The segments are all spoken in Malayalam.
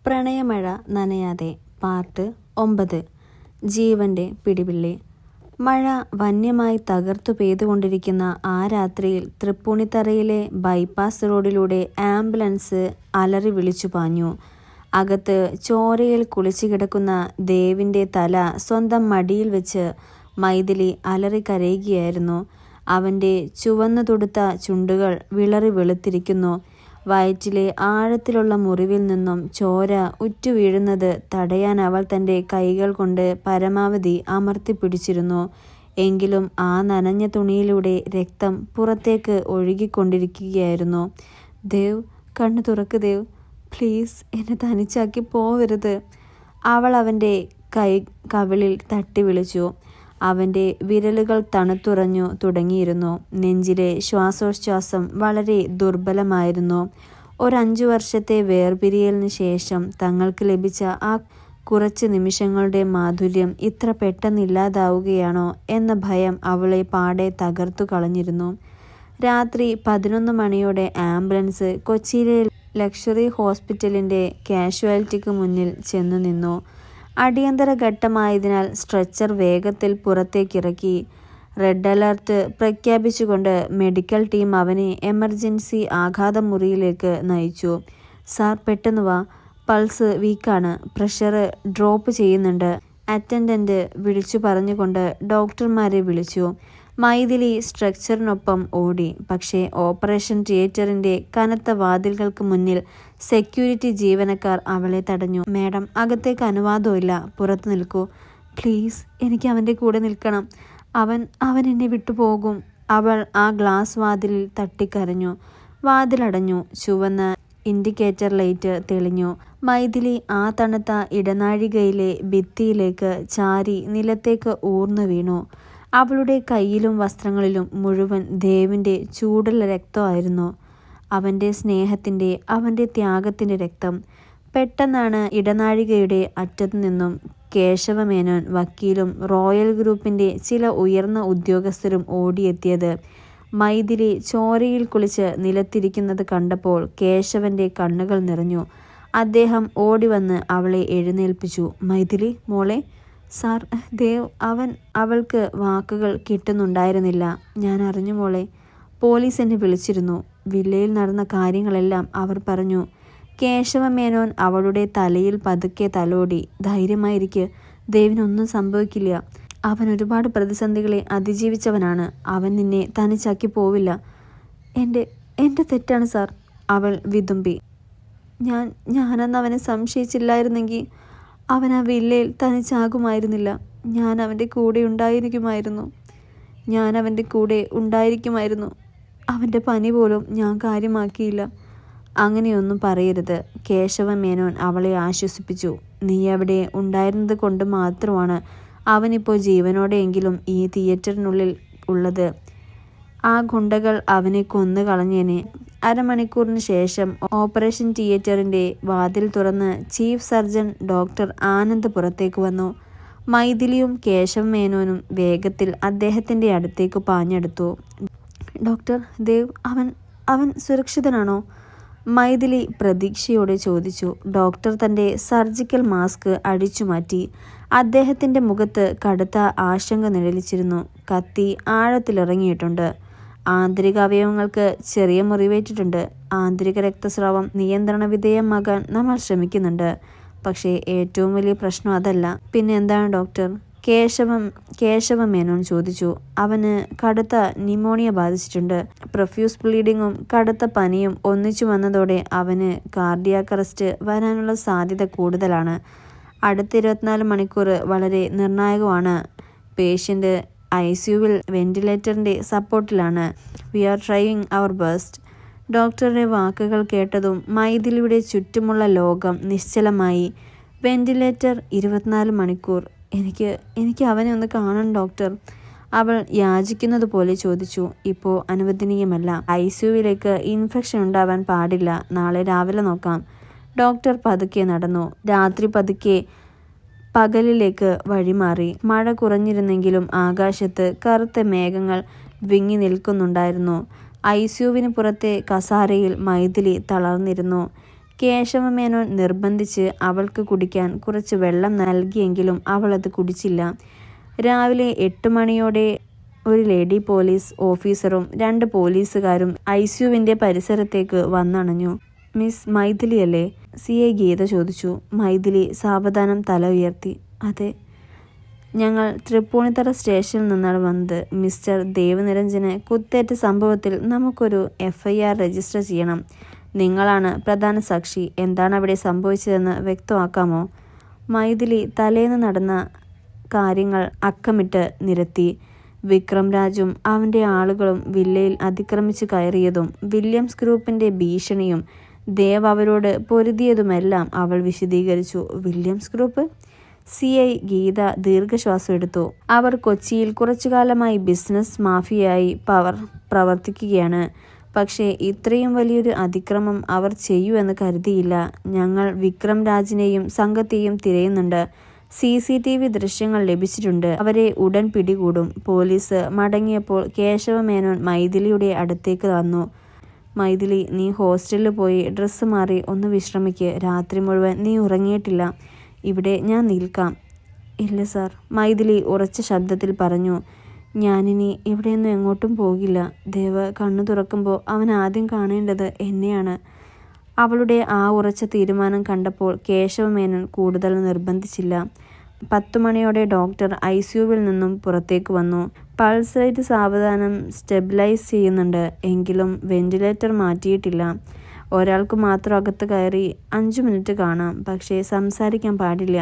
പ്രണയമഴ നനയാതെ പാർട്ട് 9. ജീവന്റെ പിടിവിള്ളി. മഴ വന്യമായി തകർത്തു പെയ്തുകൊണ്ടിരിക്കുന്ന ആ രാത്രിയിൽ തൃപ്പൂണിത്തറയിലെ ബൈപ്പാസ് റോഡിലൂടെ ആംബുലൻസ് അലറി വിളിച്ചു പാഞ്ഞു. അകത്ത് ചോരയിൽ കുളിച്ചു കിടക്കുന്ന ദേവിൻ്റെ തല സ്വന്തം മടിയിൽ വെച്ച് മൈഥിലി അലറി കരയുകയായിരുന്നു. അവൻ്റെ ചുവന്നു തുടുത്ത ചുണ്ടുകൾ വിളറി വെളുത്തിരിക്കുന്നു. വയറ്റിലെ ആഴത്തിലുള്ള മുറിവിൽ നിന്നും ചോര ഉറ്റുവീഴുന്നത് തടയാൻ അവൾ തൻ്റെ കൈകൾ കൊണ്ട് പരമാവധി അമർത്തിപ്പിടിച്ചിരുന്നു. എങ്കിലും ആ നനഞ്ഞ തുണിയിലൂടെ രക്തം പുറത്തേക്ക് ഒഴുകിക്കൊണ്ടിരിക്കുകയായിരുന്നു. ദേവ്, കണ്ണു തുറക്ക് ദേവ്, പ്ലീസ്, എന്നെ തനിച്ചാക്കി പോവരുത്. അവൾ അവൻ്റെ കവിളിൽ തട്ടി വിളിച്ചു. അവൻ്റെ വിരലുകൾ തണുത്തുറഞ്ഞു തുടങ്ങിയിരുന്നു. നെഞ്ചിലെ ശ്വാസോച്ഛ്വാസം വളരെ ദുർബലമായിരുന്നു. 5 വർഷത്തെ വേർപിരിയലിന് ശേഷം തങ്ങൾക്ക് ലഭിച്ച ആ കുറച്ച് നിമിഷങ്ങളുടെ മാധുര്യം ഇത്ര പെട്ടെന്നില്ലാതാവുകയാണോ എന്ന ഭയം അവളെ പാടെ തകർത്തു കളഞ്ഞിരുന്നു. രാത്രി 11 മണിയോടെ ആംബുലൻസ് കൊച്ചിയിലെ ലക്ഷറി ഹോസ്പിറ്റലിൻ്റെ കാഷ്വാലിറ്റിക്ക് മുന്നിൽ ചെന്നു നിന്നു. അടിയന്തര ഘട്ടമായതിനാൽ സ്ട്രെച്ചർ വേഗത്തിൽ പുറത്തേക്കിറക്കി. റെഡ് അലർട്ട് പ്രഖ്യാപിച്ചുകൊണ്ട് മെഡിക്കൽ ടീം അവനെ എമർജൻസി ആഘാതമുറിയിലേക്ക് നയിച്ചു. സാർ, പെട്ടെന്ന് വാ, പൾസ് വീക്കാണ്, പ്രഷർ ഡ്രോപ്പ് ചെയ്യുന്നുണ്ട്, അറ്റൻഡൻറ്റ് വിളിച്ചു പറഞ്ഞുകൊണ്ട് ഡോക്ടർമാരെ വിളിച്ചു. മൈഥിലി സ്ട്രെച്ചറിനൊപ്പം ഓടി. പക്ഷേ ഓപ്പറേഷൻ തിയേറ്ററിൻ്റെ കനത്ത വാതിൽകൾക്ക് മുന്നിൽ സെക്യൂരിറ്റി ജീവനക്കാർ അവളെ തടഞ്ഞു. മാഡം, അകത്തേക്ക് അനുവാദമില്ല, പുറത്തു നിൽക്കൂ പ്ലീസ്, എനിക്ക് അവൻ്റെ കൂടെ നിൽക്കണം, അവൻ എന്നെ വിട്ടുപോകും. അവൾ ആ ഗ്ലാസ് വാതിലിൽ തട്ടിക്കരഞ്ഞു. വാതിലടഞ്ഞു. ചുവന്ന ഇൻഡിക്കേറ്റർ ലൈറ്റ് തെളിഞ്ഞു. മൈഥിലി ആ തണുത്ത ഇടനാഴികയിലെ ഭിത്തിയിലേക്ക് ചാരി നിലത്തേക്ക് ഊർന്നു വീണു. അവളുടെ കയ്യിലും വസ്ത്രങ്ങളിലും മുഴുവൻ ദേവിൻ്റെ ചൂടുള്ള രക്തമായിരുന്നു. അവൻ്റെ സ്നേഹത്തിൻ്റെ, അവൻ്റെ ത്യാഗത്തിൻ്റെ രക്തം. പെട്ടെന്നാണ് ഇടനാഴികയുടെ അറ്റത്തു നിന്നും കേശവമേനോൻ വക്കീലും റോയൽ ഗ്രൂപ്പിൻ്റെ ചില ഉയർന്ന ഉദ്യോഗസ്ഥരും ഓടിയെത്തിയത്. മൈഥിലി ചോരയിൽ കുളിച്ച് നിലത്തിരിക്കുന്നത് കണ്ടപ്പോൾ കേശവൻ്റെ കണ്ണുകൾ നിറഞ്ഞു. അദ്ദേഹം ഓടിവന്ന് അവളെ എഴുന്നേൽപ്പിച്ചു. മൈഥിലി മോളെ. സാർ, ദേവ്, അവൾക്ക് വാക്കുകൾ കിട്ടുന്നുണ്ടായിരുന്നില്ല. ഞാൻ അറിഞ്ഞു മോളെ, പോലീസ് എന്നെ വിളിച്ചിരുന്നു, വില്ലയിൽ നടന്ന കാര്യങ്ങളെല്ലാം അവർ പറഞ്ഞു. കേശവമേനോൻ അവളുടെ തലയിൽ പതുക്കെ തലോടി. ധൈര്യമായിരിക്ക്, ദേവിനൊന്നും സംഭവിക്കില്ല, അവൻ ഒരുപാട് പ്രതിസന്ധികളെ അതിജീവിച്ചവനാണ്, അവൻ നിന്നെ തനിച്ചാക്കി പോവില്ല. എൻ്റെ തെറ്റാണ് സാർ, അവൾ വിതുമ്പി. ഞാനന്ന് അവനെ സംശയിച്ചില്ലായിരുന്നെങ്കിൽ അവൻ ആ വില്ലയിൽ തനിച്ചാകുമായിരുന്നില്ല. ഞാൻ അവൻ്റെ കൂടെ ഉണ്ടായിരിക്കുമായിരുന്നു. അവൻ്റെ പനി പോലും ഞാൻ കാര്യമാക്കിയില്ല. അങ്ങനെയൊന്നും പറയരുത്, കേശവമേനോൻ അവളെ ആശ്വസിപ്പിച്ചു. നീ അവിടെ ഉണ്ടായിരുന്നത് കൊണ്ട് മാത്രമാണ് അവനിപ്പോൾ ജീവനോടെയെങ്കിലും ഈ തിയേറ്ററിനുള്ളിൽ ഉള്ളത്. ആ ഗുണ്ടകൾ അവനെ കൊന്നു കളഞ്ഞേനെ. 1/2 മണിക്കൂറിന് ശേഷം ഓപ്പറേഷൻ തിയേറ്ററിൻ്റെ വാതിൽ തുറന്ന് ചീഫ് സർജൻ ഡോക്ടർ ആനന്ദ് പുറത്തേക്ക് വന്നു. മൈഥിലിയും കേശവമേനോനും വേഗത്തിൽ അദ്ദേഹത്തിൻ്റെ അടുത്തേക്ക് പാഞ്ഞെടുത്തു. ഡോക്ടർ, ദേവ്, അവൻ സുരക്ഷിതനാണോ? മൈഥിലി പ്രതീക്ഷയോടെ ചോദിച്ചു. ഡോക്ടർ തൻ്റെ സർജിക്കൽ മാസ്ക് അടിച്ചു മാറ്റി. അദ്ദേഹത്തിൻ്റെ മുഖത്ത് കടുത്ത ആശങ്ക നിഴലിച്ചിരുന്നു. കത്തി ആഴത്തിലിറങ്ങിയിട്ടുണ്ട്. ആന്തരിക അവയവങ്ങൾക്ക് ചെറിയ മുറിവേറ്റിട്ടുണ്ട്. ആന്തരിക രക്തസ്രാവം നിയന്ത്രണ വിധേയമാകാൻ നമ്മൾ ശ്രമിക്കുന്നുണ്ട്. പക്ഷേ ഏറ്റവും വലിയ പ്രശ്നം അതല്ല. പിന്നെ എന്താണ് ഡോക്ടർ? കേശവമേനോൻ ചോദിച്ചു. അവന് കടുത്ത ന്യൂമോണിയ ബാധിച്ചിട്ടുണ്ട്. പ്രൊഫ്യൂസ് ബ്ലീഡിങ്ങും കടുത്ത പനിയും ഒന്നിച്ചു വന്നതോടെ അവന് കാർഡിയാക് അറസ്റ്റ് വരാനുള്ള സാധ്യത കൂടുതലാണ്. അടുത്ത 24 മണിക്കൂർ വളരെ നിർണായകമാണ്. പേഷ്യൻ്റ് ICUവിൽ വെന്റിലേറ്ററിൻ്റെ സപ്പോർട്ടിലാണ്. We are trying our best. ഡോക്ടറുടെ വാക്കുകൾ കേട്ടതും മൈഥിലിയുടെ ചുറ്റുമുള്ള ലോകം നിശ്ചലമായി. വെന്റിലേറ്റർ 24 മണിക്കൂർ. എനിക്ക് അവനെ ഒന്ന് കാണണം ഡോക്ടർ, അവൾ യാചിക്കുന്നത് പോലെ ചോദിച്ചു. ഇപ്പോൾ അനുവദനീയമല്ല. ICUവിലേക്ക് ഇൻഫെക്ഷൻ ഉണ്ടാവാൻ പാടില്ല. നാളെ രാവിലെ നോക്കാം. ഡോക്ടർ പതുക്കെ നടന്നു. രാത്രി പതുക്കെ പകലിലേക്ക് വഴിമാറി. മഴ കുറഞ്ഞിരുന്നെങ്കിലും ആകാശത്ത് കറുത്ത മേഘങ്ങൾ വിങ്ങി നിൽക്കുന്നുണ്ടായിരുന്നു. ICUവിന് പുറത്തെ കസാരയിൽ മൈഥിലി തളർന്നിരുന്നു. കേശവമേനോൻ നിർബന്ധിച്ച് അവൾക്ക് കുടിക്കാൻ കുറച്ച് വെള്ളം നൽകിയെങ്കിലും അവൾ അത് കുടിച്ചില്ല. രാവിലെ 8 മണിയോടെ ഒരു ലേഡി പോലീസ് ഓഫീസറും 2 പോലീസുകാരും ICUവിൻ്റെ പരിസരത്തേക്ക് വന്നണഞ്ഞു. മിസ് മൈഥിലി അല്ലേ? CI ഗീത ചോദിച്ചു. മൈഥിലി സാവധാനം തല ഉയർത്തി. അതെ, ഞങ്ങൾ തൃപ്പൂണിത്തറ സ്റ്റേഷനിൽ നിന്നാണ് വന്നത്. മിസ്റ്റർ ദേവനിരഞ്ജന് കുത്തേറ്റ സംഭവത്തിൽ നമുക്കൊരു FIR രജിസ്റ്റർ ചെയ്യണം. നിങ്ങളാണ് പ്രധാന സാക്ഷി. എന്താണ് അവിടെ സംഭവിച്ചതെന്ന് വ്യക്തമാക്കാമോ? മൈഥിലി തലേന്ന് നടന്ന കാര്യങ്ങൾ അക്കമിട്ട് നിരത്തി. വിക്രം രാജും അവൻ്റെ ആളുകളും വില്ലയിൽ അതിക്രമിച്ചു കയറിയതും വില്യംസ് ഗ്രൂപ്പിൻ്റെ ഭീഷണിയും ദേവ് അവരോട് പൊരുതിയതുമെല്ലാം അവൾ വിശദീകരിച്ചു. Williams group? CI ഗീത ദീർഘശ്വാസം എടുത്തു. അവർ കൊച്ചിയിൽ കുറച്ചുകാലമായി ബിസിനസ് മാഫിയയായി പ്രവർത്തിക്കുകയാണ്. പക്ഷേ ഇത്രയും വലിയൊരു അതിക്രമം അവർ ചെയ്യൂ എന്ന് കരുതിയില്ല. ഞങ്ങൾ വിക്രം രാജിനെയും സംഘത്തെയും തിരയുന്നുണ്ട്. CCTV ദൃശ്യങ്ങൾ ലഭിച്ചിട്ടുണ്ട്. അവരെ ഉടൻ പിടികൂടും. പോലീസ് മടങ്ങിയപ്പോൾ കേശവമേനോൻ മൈഥിലിയുടെ അടുത്തേക്ക് വന്നു. മൈഥിലി, നീ ഹോസ്റ്റലിൽ പോയി ഡ്രസ്സ് മാറി ഒന്ന് വിശ്രമിക്ക്. രാത്രി മുഴുവൻ നീ ഉറങ്ങിയിട്ടില്ല. ഇവിടെ ഞാൻ നിൽക്കാം. ഇല്ല സാർ, മൈഥിലി ഉറച്ച ശബ്ദത്തിൽ പറഞ്ഞു. ഞാനിനി ഇവിടെയൊന്നും എങ്ങോട്ടും പോകില്ല. ദേവ് കണ്ണു തുറക്കുമ്പോൾ അവൻ ആദ്യം കാണേണ്ടത് എന്നെയാണ്. അവളുടെ ആ ഉറച്ച തീരുമാനം കണ്ടപ്പോൾ കേശവമേനോൻ കൂടുതൽ നിർബന്ധിച്ചില്ല. 10 മണിയോടെ ഡോക്ടർ ICUവിൽ നിന്നും പുറത്തേക്ക് വന്നു. പൾസ് റേറ്റ് സാവധാനം സ്റ്റെബിലൈസ് ചെയ്യുന്നുണ്ട്. എങ്കിലും വെന്റിലേറ്റർ മാറ്റിയിട്ടില്ല. ഒരാൾക്ക് മാത്രം അകത്ത് കയറി 5 മിനിറ്റ് കാണാം. പക്ഷേ സംസാരിക്കാൻ പാടില്ല.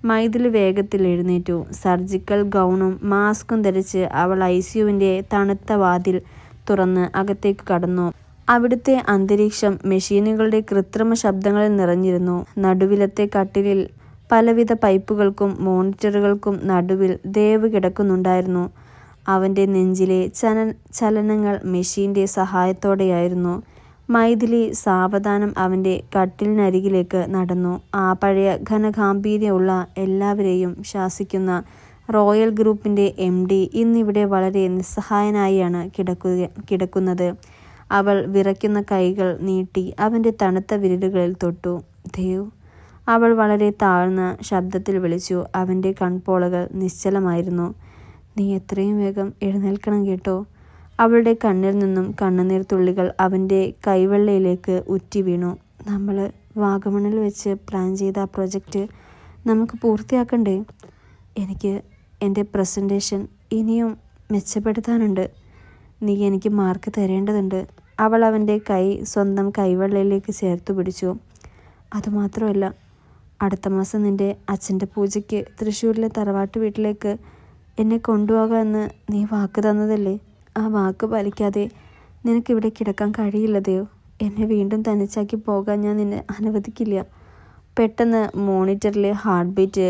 മൈഥിലി വേഗത്തിൽ എഴുന്നേറ്റു. സർജിക്കൽ ഗൗണും മാസ്കും ധരിച്ച് അവൾ ICUവിൻ്റെ തണുത്ത വാതിൽ തുറന്ന് അകത്തേക്ക് കടന്നു. അവിടുത്തെ അന്തരീക്ഷം മെഷീനുകളുടെ കൃത്രിമ ശബ്ദങ്ങളിൽ നിറഞ്ഞിരുന്നു. നടുവിലത്തെ കട്ടിലിൽ പലവിധ പൈപ്പുകൾക്കും മോണിറ്ററുകൾക്കും നടുവിൽ ദേവ് കിടക്കുന്നുണ്ടായിരുന്നു. അവൻ്റെ നെഞ്ചിലെ ചലനങ്ങൾ മെഷീൻ്റെ സഹായത്തോടെയായിരുന്നു. മൈഥിലി സാവധാനം അവൻ്റെ കട്ടിലിനരികിലേക്ക് നടന്നു. ആ പഴയ ഘനഗാംഭീര്യമുള്ള എല്ലാവരെയും ശാസിക്കുന്ന റോയൽ ഗ്രൂപ്പിൻ്റെ MD ഇന്നിവിടെ വളരെ നിസ്സഹായനായാണ് കിടക്കുന്നത്. അവൾ വിറയ്ക്കുന്ന കൈകൾ നീട്ടി അവൻ്റെ തണുത്ത വിരലുകളിൽ തൊട്ടു. ദേവ്, അവൾ വളരെ താഴ്ന്ന ശബ്ദത്തിൽ വിളിച്ചു. അവൻ്റെ കൺപോളകൾ നിശ്ചലമായിരുന്നു. നീ എത്രയും വേഗം എഴുന്നേൽക്കണം കേട്ടോ. അവളുടെ കണ്ണിൽ നിന്നും കണ്ണുനീർ തുള്ളികൾ അവൻ്റെ കൈവെള്ളയിലേക്ക് ഉറ്റി വീണു. നമ്മൾ വാഗമണിൽ വെച്ച് പ്ലാൻ ചെയ്ത ആ പ്രൊജക്റ്റ് നമുക്ക് പൂർത്തിയാക്കണ്ടേ? എനിക്ക് എൻ്റെ പ്രസൻറ്റേഷൻ ഇനിയും മെച്ചപ്പെടുത്താനുണ്ട്. നീ എനിക്ക് മാർക്ക് തരേണ്ടതുണ്ട്. അവൾ അവൻ്റെ കൈ സ്വന്തം കൈവെള്ളയിലേക്ക് ചേർത്തു പിടിച്ചു. അതുമാത്രമല്ല, അടുത്ത മാസം നിൻ്റെ അച്ഛൻ്റെ പൂജയ്ക്ക് തൃശ്ശൂരിലെ തറവാട്ട് വീട്ടിലേക്ക് എന്നെ കൊണ്ടുപോകാമെന്ന് നീ വാക്ക് തന്നതല്ലേ? ആ വാക്ക് പാലിക്കാതെ നിനക്കിവിടെ കിടക്കാൻ കഴിയില്ല ദേവ്. എന്നെ വീണ്ടും തനിച്ചാക്കി പോകാൻ ഞാൻ നിന്നെ അനുവദിക്കില്ല. പെട്ടെന്ന് മോണിറ്ററിലെ ഹാർട്ട് ബീറ്റ്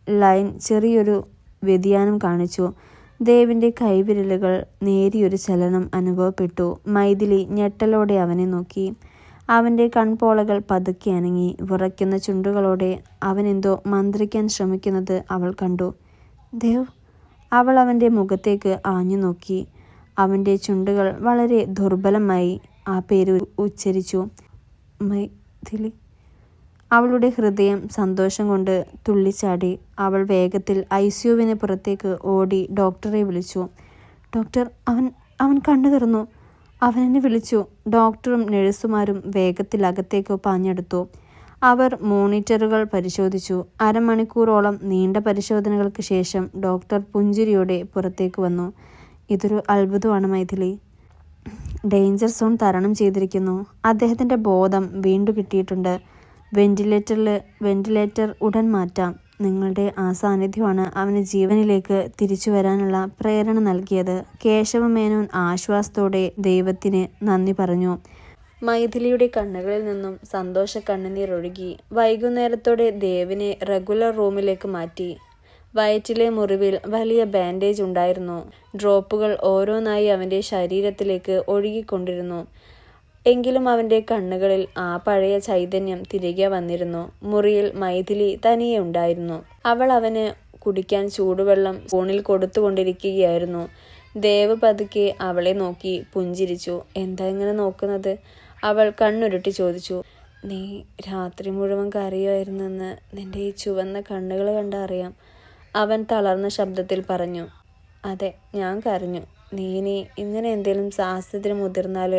ലൈൻ ചെറിയൊരു വ്യതിയാനം കാണിച്ചു. ദേവിൻ്റെ കൈവിരലുകൾ നേരിയൊരു ചലനം അനുഭവപ്പെട്ടു. മൈഥിലി ഞെട്ടലോടെ അവനെ നോക്കി. അവൻ്റെ കൺപോളകൾ പതുക്കെ അനങ്ങി. വിറയ്ക്കുന്ന ചുണ്ടുകളോടെ അവനെന്തോ മന്ത്രിക്കാൻ ശ്രമിക്കുന്നത് അവൾ കണ്ടു. ദേവ്, അവൾ അവൻ്റെ മുഖത്തേക്ക് ആഞ്ഞു നോക്കി. അവൻ്റെ ചുണ്ടുകൾ വളരെ ദുർബലമായി ആ പേര് ഉച്ചരിച്ചു. മൈഥിലി. അവളുടെ ഹൃദയം സന്തോഷം കൊണ്ട് തുള്ളിച്ചാടി. അവൾ വേഗത്തിൽ ICUവിന് പുറത്തേക്ക് ഓടി ഡോക്ടറെ വിളിച്ചു. ഡോക്ടർ, അവൻ കണ്ണു തുറന്നു. അവനെന്നെ വിളിച്ചു. ഡോക്ടറും നഴ്സുമാരും വേഗത്തിൽ അകത്തേക്ക് പാഞ്ഞെടുത്തു. അവർ മോണിറ്ററുകൾ പരിശോധിച്ചു. 1/2 മണിക്കൂറോളം നീണ്ട പരിശോധനകൾക്ക് ശേഷം ഡോക്ടർ പുഞ്ചിരിയോടെ പുറത്തേക്ക് വന്നു. ഇതൊരു അത്ഭുതമാണ് മൈഥിലി. ഡേഞ്ചർ സോൺ തരണം ചെയ്തിരിക്കുന്നു. അദ്ദേഹത്തിൻ്റെ ബോധം വീണ്ടും കിട്ടിയിട്ടുണ്ട്. വെന്റിലേറ്റർ ഉടൻ മാറ്റാം. നിങ്ങളുടെ ആ സാന്നിധ്യമാണ് അവന് ജീവനിലേക്ക് തിരിച്ചു വരാനുള്ള പ്രേരണ നൽകിയത്. കേശവമേനോൻ ആശ്വാസത്തോടെ ദൈവത്തിന് നന്ദി പറഞ്ഞു. മൈഥിലിയുടെ കണ്ണുകളിൽ നിന്നും സന്തോഷ കണ്ണുനീർ ഒഴുകി. വൈകുന്നേരത്തോടെ ദേവിനെ റെഗുലർ റൂമിലേക്ക് മാറ്റി. വയറ്റിലെ മുറിവിൽ വലിയ ബാൻഡേജ് ഉണ്ടായിരുന്നു. ഡ്രോപ്പുകൾ ഓരോന്നായി അവൻ്റെ ശരീരത്തിലേക്ക് ഒഴുകിക്കൊണ്ടിരുന്നു. എങ്കിലും അവൻ്റെ കണ്ണുകളിൽ ആ പഴയ ചൈതന്യം തിരികെ വന്നിരുന്നു. മുറിയിൽ മൈഥിലി തനിയെ ഉണ്ടായിരുന്നു. അവൾ അവന് കുടിക്കാൻ ചൂടുവെള്ളം സ്പൂണിൽ കൊടുത്തുകൊണ്ടിരിക്കുകയായിരുന്നു. ദേവ് പതുക്കെ അവളെ നോക്കി പുഞ്ചിരിച്ചു. എന്താ ഇങ്ങനെ നോക്കുന്നത്? അവൾ കണ്ണുരുട്ടി ചോദിച്ചു. നീ രാത്രി മുഴുവൻ കരയുമായിരുന്നെന്ന് നിന്റെ ഈ ചുവന്ന കണ്ണുകൾ കണ്ടറിയാം. അവൻ തളർന്ന ശബ്ദത്തിൽ പറഞ്ഞു. അതെ, ഞാൻ കരഞ്ഞു. നീ ഇനി ഇങ്ങനെ എന്തെങ്കിലും സാഹസത്തിന് മുതിർന്നാൽ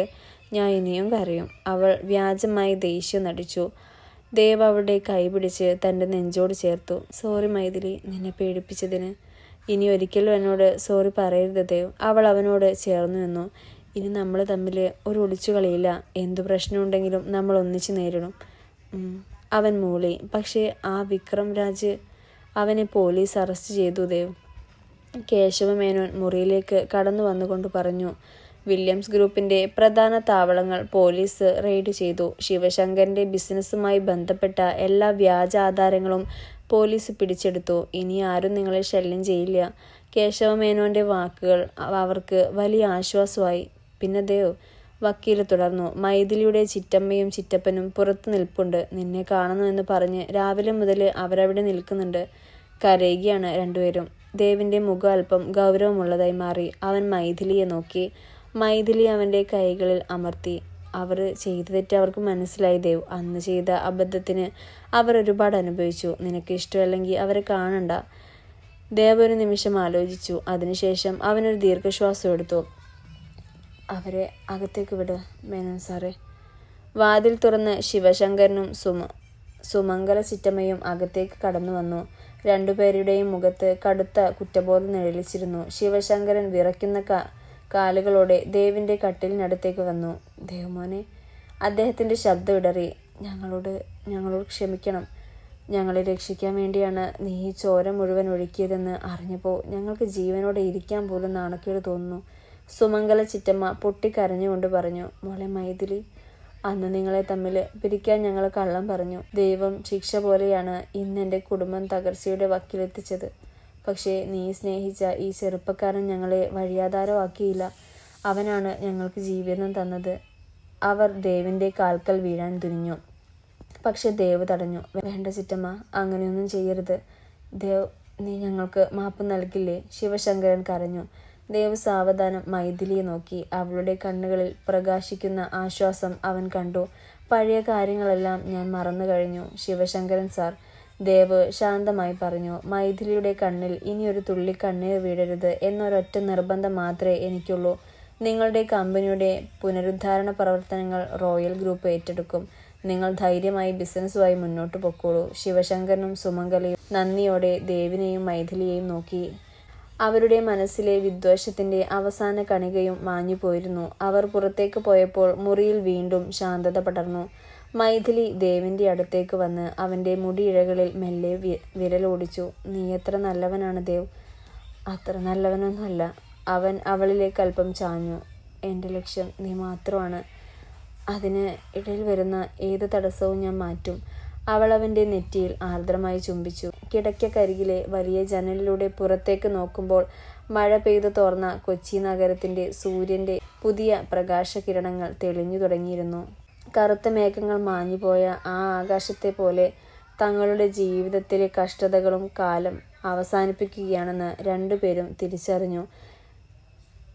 ഞാൻ ഇനിയും കരയും. അവൾ വ്യാജമായി ദേഷ്യം നടിച്ചു. ദേവ് അവളുടെ കൈ പിടിച്ച് തൻ്റെ നെഞ്ചോട് ചേർത്തു. സോറി മൈഥിലി, നിന്നെ പേടിപ്പിച്ചതിന്. ഇനി ഒരിക്കലും എന്നോട് സോറി പറയരുത് ദേവ്. അവൾ അവനോട് ചേർന്നു നിന്നു. ഇനി നമ്മൾ തമ്മിൽ ഒരു ഒളിച്ചുകളിയില്ല. എന്തു പ്രശ്നമുണ്ടെങ്കിലും നമ്മൾ ഒന്നിച്ച് നേരിടും. അവൻ മൂളി. പക്ഷേ ആ വിക്രം രാജ്, അവനെ പോലീസ് അറസ്റ്റ് ചെയ്തു ദേവ്. കേശവമേനോൻ മുറിയിലേക്ക് കടന്നു വന്നുകൊണ്ട് പറഞ്ഞു. വില്യംസ് ഗ്രൂപ്പിൻ്റെ പ്രധാന താവളങ്ങൾ പോലീസ് റെയ്ഡ് ചെയ്തു. ശിവശങ്കറിൻ്റെ ബിസിനസ്സുമായി ബന്ധപ്പെട്ട എല്ലാ വ്യാജ ആധാരങ്ങളും പോലീസ് പിടിച്ചെടുത്തു. ഇനി ആരും നിങ്ങളെ ശല്യം ചെയ്യില്ല. കേശവമേനോൻ്റെ വാക്കുകൾ അവർക്ക് വലിയ ആശ്വാസമായി. പിന്നെ ദേവ്, വക്കീൽ തുടർന്നു, മൈഥിലിയുടെ ചിറ്റമ്മയും ചിറ്റപ്പനും പുറത്തു നിൽപ്പുണ്ട്. നിന്നെ കാണുന്നു പറഞ്ഞ് രാവിലെ മുതൽ അവരവിടെ നിൽക്കുന്നുണ്ട്. കരയുകയാണ് രണ്ടുപേരും. ദേവിൻ്റെ മുഖം അല്പം ഗൗരവമുള്ളതായി മാറി. അവൻ മൈഥിലിയെ നോക്കി. മൈഥിലി അവൻ്റെ കൈകളിൽ അമർത്തി. അവർ ചെയ്ത തെറ്റ് അവർക്ക് മനസ്സിലായി ദേവ്. അന്ന് ചെയ്ത അബദ്ധത്തിന് അവർ ഒരുപാട് അനുഭവിച്ചു. നിനക്ക് ഇഷ്ടമല്ലെങ്കിൽ അവരെ കാണണ്ട. ദേവ് ഒരു നിമിഷം ആലോചിച്ചു. അതിനുശേഷം അവനൊരു ദീർഘശ്വാസം എടുത്തു. അവരെ അകത്തേക്ക് വിട് മേനോൻ സാറേ. വാതിൽ തുറന്ന് ശിവശങ്കരനും സുമംഗല ചിറ്റമ്മയും അകത്തേക്ക് കടന്നു വന്നു. രണ്ടുപേരുടെയും മുഖത്ത് കടുത്ത കുറ്റബോധം നിഴലിച്ചിരുന്നു. ശിവശങ്കരൻ വിറയ്ക്കുന്ന കാലുകളോടെ ദേവിൻ്റെ കട്ടിലിനടുത്തേക്ക് വന്നു. ദേവമോനെ, അദ്ദേഹത്തിൻ്റെ ശബ്ദം ഇടറി. ഞങ്ങളോട് ക്ഷമിക്കണം. ഞങ്ങളെ രക്ഷിക്കാൻ വേണ്ടിയാണ് നീ ഈ ചോര മുഴുവൻ ഒഴുക്കിയതെന്ന് അറിഞ്ഞപ്പോൾ ഞങ്ങൾക്ക് ജീവനോടെ ഇരിക്കാൻ പോലും നാണക്കേട് തോന്നുന്നു. സുമംഗല ചിറ്റമ്മ പൊട്ടിക്കരഞ്ഞുകൊണ്ട് പറഞ്ഞു. മോളെ മൈഥിലി, അന്ന് നിങ്ങളെ തമ്മിൽ പിരിക്കാൻ ഞങ്ങൾ കള്ളം പറഞ്ഞു. ദൈവം ശിക്ഷ പോലെയാണ് ഇന്ന് എൻ്റെ കുടുംബം തകർച്ചയുടെ വക്കിലെത്തിച്ചത്. പക്ഷേ നീ സ്നേഹിച്ച ഈ ചെറുപ്പക്കാരൻ ഞങ്ങളെ വഴിയാധാരമാക്കിയില്ല. അവനാണ് ഞങ്ങൾക്ക് ജീവിതം തന്നത്. അവർ ദേവിൻ്റെ കാൽക്കൽ വീഴാൻ തുനിഞ്ഞു. പക്ഷെ ദേവ് തടഞ്ഞു. വേണ്ട ചിറ്റമ്മ, അങ്ങനെയൊന്നും ചെയ്യരുത്. ദേവ്, നീ ഞങ്ങൾക്ക് മാപ്പ് നൽകില്ലേ? ശിവശങ്കരൻ കരഞ്ഞു. ദേവ് സാവധാനം മൈഥിലിയെ നോക്കി. അവളുടെ കണ്ണുകളിൽ പ്രകാശിക്കുന്ന ആശ്വാസം അവൻ കണ്ടു. പഴയ കാര്യങ്ങളെല്ലാം ഞാൻ മറന്നു കഴിഞ്ഞു ശിവശങ്കരൻ സാർ, ദേവ് ശാന്തമായി പറഞ്ഞു. മൈഥിലിയുടെ കണ്ണിൽ ഇനിയൊരു തുള്ളി കണ്ണീർ വീഴരുത് എന്നൊരൊറ്റ നിർബന്ധം മാത്രമേ എനിക്കുള്ളൂ. നിങ്ങളുടെ കമ്പനിയുടെ പുനരുദ്ധാരണ പ്രവർത്തനങ്ങൾ റോയൽ ഗ്രൂപ്പ് ഏറ്റെടുക്കും. നിങ്ങൾ ധൈര്യമായി ബിസിനസ്സുമായി മുന്നോട്ട് പൊക്കോളൂ. ശിവശങ്കരനും സുമംഗലയും നന്ദിയോടെ ദേവിനെയും മൈഥിലിയെയും നോക്കി. അവരുടെ മനസ്സിലെ വിദ്വേഷത്തിൻ്റെ അവസാന കണികയും മാഞ്ഞുപോയിരുന്നു. അവർ പുറത്തേക്ക് പോയപ്പോൾ മുറിയിൽ വീണ്ടും ശാന്തത പടർന്നു. മൈഥിലി ദേവിൻ്റെ അടുത്തേക്ക് വന്ന് അവൻ്റെ മുടിയിഴകളിൽ മെല്ലെ വിരലോടിച്ചു. നീ എത്ര നല്ലവനാണ് ദേവ്. അത്ര നല്ലവനൊന്നുമല്ല. അവൻ അവളിലേക്ക് അല്പം ചാഞ്ഞു. എൻ്റെ ലക്ഷ്യം നീ മാത്രമാണ്. അതിന് ഇടയിൽ വരുന്ന ഏത് തടസ്സവും ഞാൻ മാറ്റും. അവൾ അവൻ്റെ നെറ്റിയിൽ ആർദ്രമായി ചുംബിച്ചു. കിടക്കക്കരികിലെ വലിയ ജനലിലൂടെ പുറത്തേക്ക് നോക്കുമ്പോൾ മഴ പെയ്തു തോർന്ന കൊച്ചി നഗരത്തിൻ്റെ സൂര്യൻ്റെ പുതിയ പ്രകാശകിരണങ്ങൾ തെളിഞ്ഞു തുടങ്ങിയിരുന്നു. കറുത്ത മേഘങ്ങൾ മാഞ്ഞുപോയ ആ ആകാശത്തെ പോലെ തങ്ങളുടെ ജീവിതത്തിലെ കഷ്ടതകളും കാലം അവസാനിപ്പിക്കുകയാണെന്ന് രണ്ടുപേരും തിരിച്ചറിഞ്ഞു.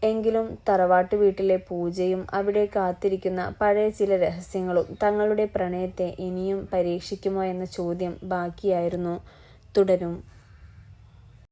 എങ്കിലും തറവാട്ട് വീട്ടിലെ പൂജയും അവിടെ കാത്തിരിക്കുന്ന പഴയ ചില രഹസ്യങ്ങളും തങ്ങളുടെ പ്രണയത്തെ ഇനിയും പരീക്ഷിക്കുമോ എന്ന ചോദ്യം ബാക്കിയായിരുന്നു. തുടരും.